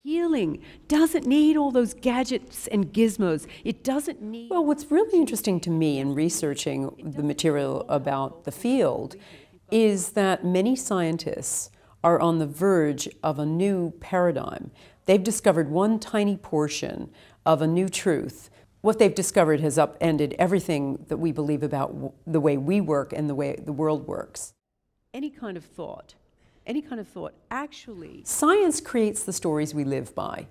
Healing doesn't need all those gadgets and gizmos. It doesn't need... Well, what's really interesting to me in researching the material about the field is that many scientists are on the verge of a new paradigm. They've discovered one tiny portion of a new truth. What they've discovered has upended everything that we believe about the way we work and the way the world works. Any kind of thought actually... Science creates the stories we live by.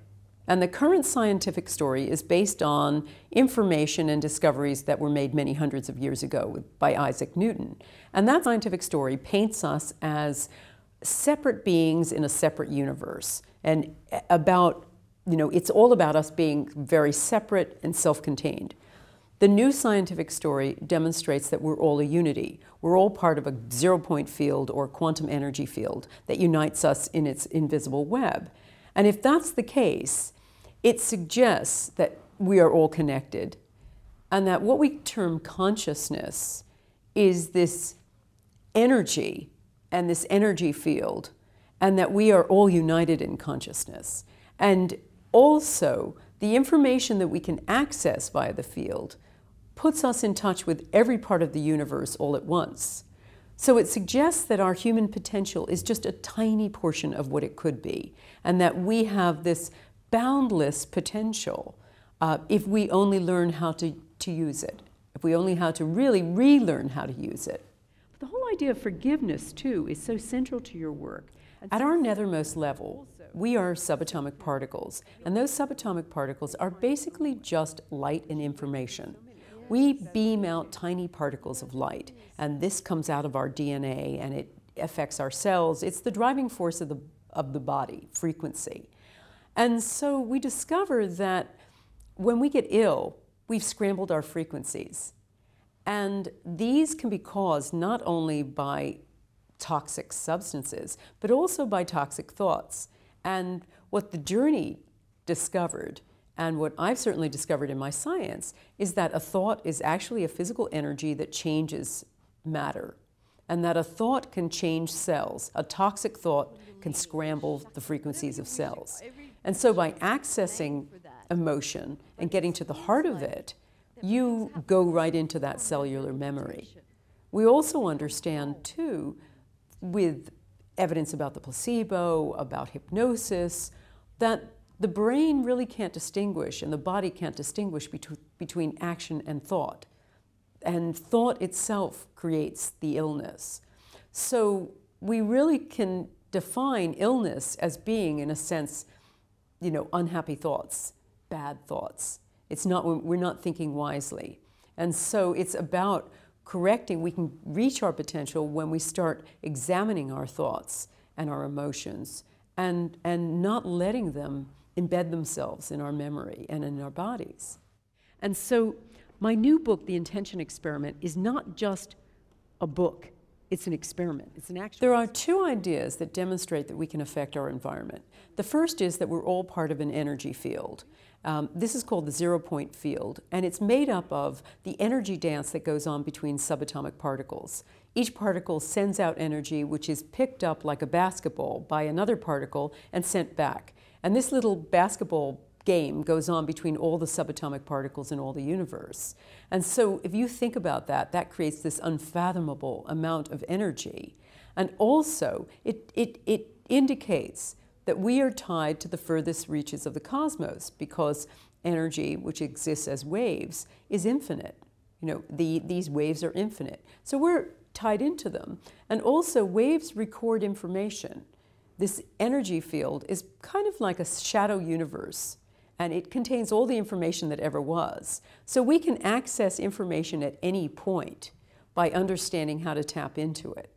And the current scientific story is based on information and discoveries that were made many hundreds of years ago by Isaac Newton. And that scientific story paints us as separate beings in a separate universe. And about, it's all about us being very separate and self-contained. The new scientific story demonstrates that we're all a unity. We're all part of a zero-point field or quantum energy field that unites us in its invisible web. And if that's the case, it suggests that we are all connected and that what we term consciousness is this energy and this energy field, and that we are all united in consciousness. And also, the information that we can access via the field puts us in touch with every part of the universe all at once. So it suggests that our human potential is just a tiny portion of what it could be, and that we have this boundless potential if we only learn how to use it, if we only how to really relearn how to use it. But the whole idea of forgiveness, too, is so central to your work. At our nethermost level, we are subatomic particles, and those subatomic particles are basically just light and information. We beam out tiny particles of light, and this comes out of our DNA, and it affects our cells. It's the driving force of the body, frequency. And so we discover that when we get ill, we've scrambled our frequencies. And these can be caused not only by toxic substances, but also by toxic thoughts. And what the journey discovered, and what I've certainly discovered in my science, is that a thought is actually a physical energy that changes matter, and that a thought can change cells. A toxic thought can scramble the frequencies of cells. And so by accessing emotion and getting to the heart of it, you go right into that cellular memory. We also understand, too, with evidence about the placebo, about hypnosis, that the brain really can't distinguish and the body can't distinguish between action and thought. And thought itself creates the illness. So we really can define illness as being, in a sense, unhappy thoughts, bad thoughts. We're not thinking wisely. And so it's about correcting. We can reach our potential when we start examining our thoughts and our emotions and not letting them embed themselves in our memory and in our bodies. And so my new book, The Intention Experiment, is not just a book. It's an experiment. It's an actual... There are two ideas that demonstrate that we can affect our environment. The first is that we're all part of an energy field. This is called the zero-point field, and it's made up of the energy dance that goes on between subatomic particles. Each particle sends out energy which is picked up like a basketball by another particle and sent back. And this little basketball game goes on between all the subatomic particles in all the universe. And so if you think about that, that creates this unfathomable amount of energy. And also, it indicates that we are tied to the furthest reaches of the cosmos, because energy, which exists as waves, is infinite. These waves are infinite. So we're tied into them. And also, waves record information. This energy field is kind of like a shadow universe, and it contains all the information that ever was. So we can access information at any point by understanding how to tap into it.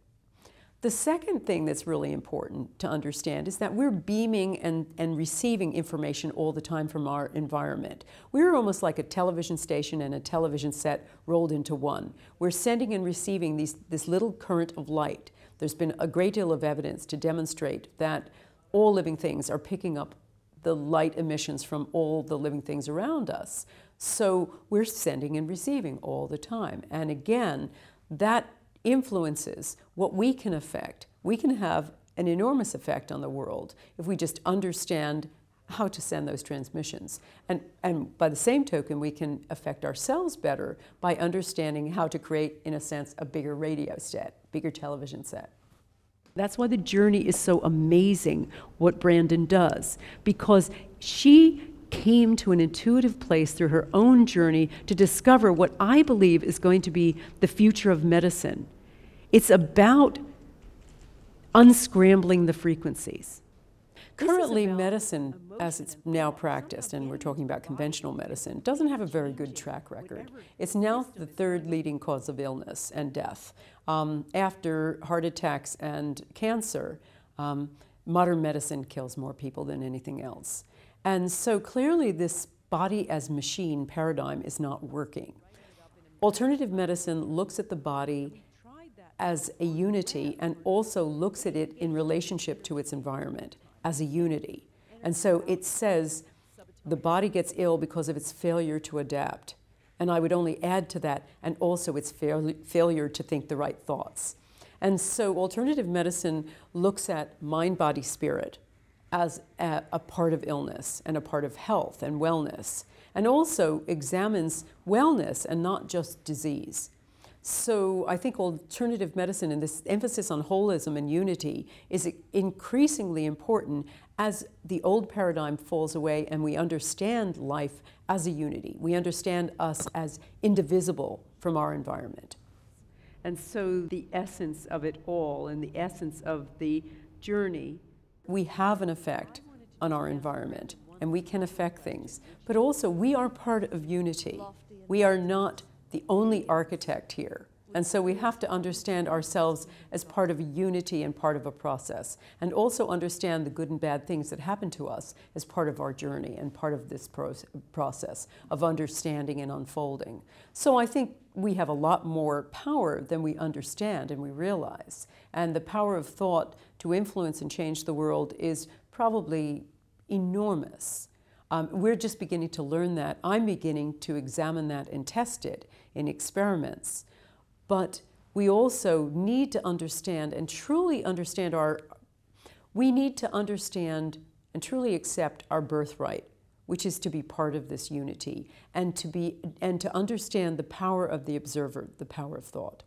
The second thing that's really important to understand is that we're beaming and receiving information all the time from our environment. We're almost like a television station and a television set rolled into one. We're sending and receiving this little current of light. There's been a great deal of evidence to demonstrate that all living things are picking up the light emissions from all the living things around us. So we're sending and receiving all the time. And again, that influences what we can affect. We can have an enormous effect on the world if we just understand how to send those transmissions. And by the same token, we can affect ourselves better by understanding how to create, in a sense, a bigger radio set, bigger television set. That's why the journey is so amazing, what Brandon does, because she came to an intuitive place through her own journey to discover what I believe is going to be the future of medicine. It's about unscrambling the frequencies. Currently, medicine, as it's now practiced, and we're talking about conventional medicine, doesn't have a very good track record. It's now the third leading cause of illness and death. After heart attacks and cancer, modern medicine kills more people than anything else. And so clearly this body as machine paradigm is not working. Alternative medicine looks at the body as a unity and also looks at it in relationship to its environment as a unity. And so it says the body gets ill because of its failure to adapt. And I would only add to that, and also its failure to think the right thoughts. And so alternative medicine looks at mind, body, spirit as a part of illness and a part of health and wellness, and also examines wellness and not just disease. So I think alternative medicine and this emphasis on holism and unity is increasingly important as the old paradigm falls away and we understand life as a unity. We understand us as indivisible from our environment. And so the essence of it all and the essence of the journey. We have an effect on our environment and we can affect things, but also we are part of unity. We are not the only architect here. And so we have to understand ourselves as part of a unity and part of a process, and also understand the good and bad things that happen to us as part of our journey and part of this process of understanding and unfolding. So I think we have a lot more power than we understand and we realize. And the power of thought to influence and change the world is probably enormous. We're just beginning to learn that. I'm beginning to examine that and test it in experiments. But we also need to understand and truly understand we need to understand and truly accept our birthright, which is to be part of this unity and to understand the power of the observer, the power of thought.